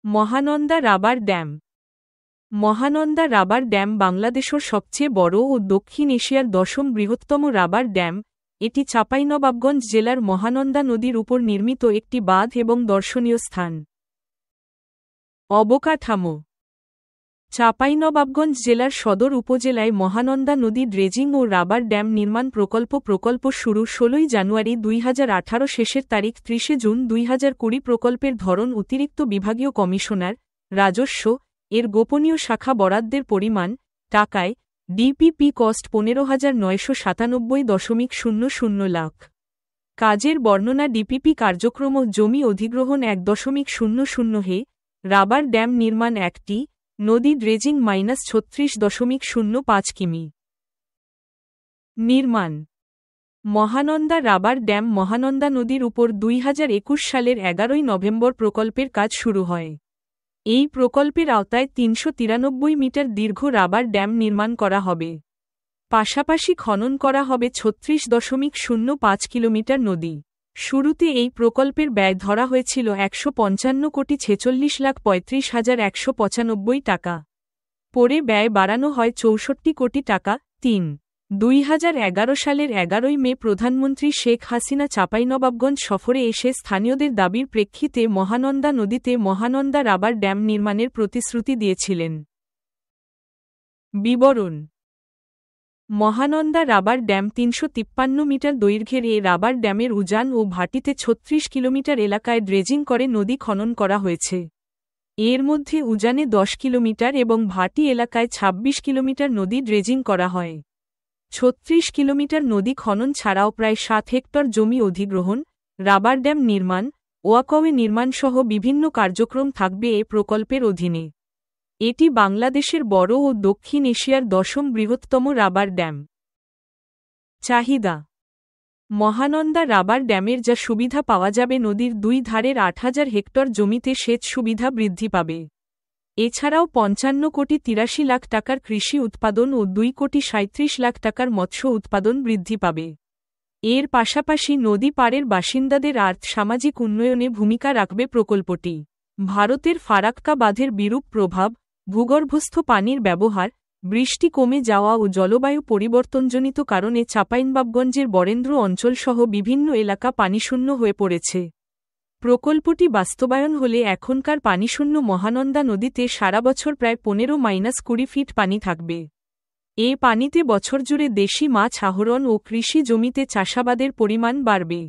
Mahananda rubber dam. Mahananda rubber dam বাংলাদেশের সবচেয়ে বড় ও দক্ষিণ এশিয়ার 10ম বৃহত্তম রাবার ড্যাম। এটি চাঁপাইনবাবগঞ্জ জেলার মহানন্দা নদীর উপর নির্মিত একটি বাঁধ এবং দর্শনীয় স্থান। অবকাঠামো: চাঁপাইনবাবগঞ্জ জেলার সদর উপজেলায় মহানন্দা নদী ড্রেজিং ও রাবার ড্যাম নির্মাণ প্রকল্প শুরু 16 জানুয়ারি 2018, শেষের তারিখ 30 জুন 2020। প্রকল্পের ধরন অতিরিক্ত বিভাগীয় কমিশনার, রাজস্ব এর গোপনীয় শাখা বরাদ্দের পরিমাণ, টাকায়, ডিপিপি কস্ট 15,997.00 লাখ। কাজের বর্ণনা: ডিপিপি কার্যক্রম ও জমি অধিগ্রহণ 1.00 হে, রাবার ড্যাম নির্মাণ 1টি, নদী ড্রেজিং -36.05 কিমি। নির্মাণ: মহানন্দা রাবার ড্যাম মহানন্দা নদীর উপর 2021 সালের 11 নভেম্বর প্রকল্পের কাজ শুরু হয়। এই প্রকল্পের আওতায় 393 মিটার দীর্ঘ রাবার ড্যাম নির্মাণ করা হবে। পাশাপাশি খনন করা হবে 36.05 কিলোমিটার নদী। শুরুতে এই প্রকল্পের ব্যয় ধরা হয়েছিল 155,46,35,195 টাকা। পরে ব্যয় বাড়ানো হয় 64 কোটি টাকা। 2011 সালের 11 মে প্রধানমন্ত্রী শেখ হাসিনা চাঁপাইনবাবগঞ্জ সফরে এসে স্থানীয়দের দাবির প্রেক্ষিতে মহানন্দা নদীতে মহানন্দা রাবার ড্যাম নির্মাণের প্রতিশ্রুতি দিয়েছিলেন। বিবরণ: মহানন্দা রাবার ড্যাম 353 মিটার দৈর্ঘ্যের এ রাবার ড্যামের উজান ও ভাটিতে 36 কিলোমিটার এলাকায় ড্রেজিং করে নদী খনন করা হয়েছে। এর মধ্যে উজানে 10 কিলোমিটার এবং ভাটি এলাকায় 26 কিলোমিটার নদী ড্রেজিং করা হয়। 36 কিলোমিটার নদী খনন ছাড়াও প্রায় 7 হেক্টর জমি অধিগ্রহণ, রাবার ড্যাম নির্মাণ, ওয়াকওয়ে নির্মাণসহ বিভিন্ন কার্যক্রম থাকবে এ প্রকল্পের অধীনে। এটি বাংলাদেশের বড় ও দক্ষিণ এশিয়ার 10ম বৃহত্তম রাবার ড্যাম। চাহিদা: মহানন্দা রাবার ড্যামের যা সুবিধা পাওয়া যাবে, নদীর দুই ধারের 8,000 হেক্টর জমিতে সেচ সুবিধা বৃদ্ধি পাবে। এছাড়াও 55,83 লাখ টাকার কৃষি উৎপাদন ও 2,37 লাখ টাকার মৎস্য উৎপাদন বৃদ্ধি পাবে। এর পাশাপাশি নদী পাড়ের বাসিন্দাদের সামাজিক উন্নয়নে ভূমিকা রাখবে প্রকল্পটি। ভারতের ফারাক্কা বাঁধের বিরূপ প্রভাব, ভূগর্ভস্থ পানির ব্যবহার, বৃষ্টি কমে যাওয়া ও জলবায়ু পরিবর্তনজনিত কারণে চাঁপাইনবাবগঞ্জের বরেন্দ্র অঞ্চলসহ বিভিন্ন এলাকা পানিশূন্য হয়ে পড়েছে। প্রকল্পটি বাস্তবায়ন হলে এখনকার পানিশূন্য মহানন্দা নদীতে সারা বছর প্রায় 15-20 ফিট পানি থাকবে। এ পানিতে বছরজুড়ে দেশি মাছ আহরণ ও কৃষি জমিতে চাষাবাদের পরিমাণ বাড়বে।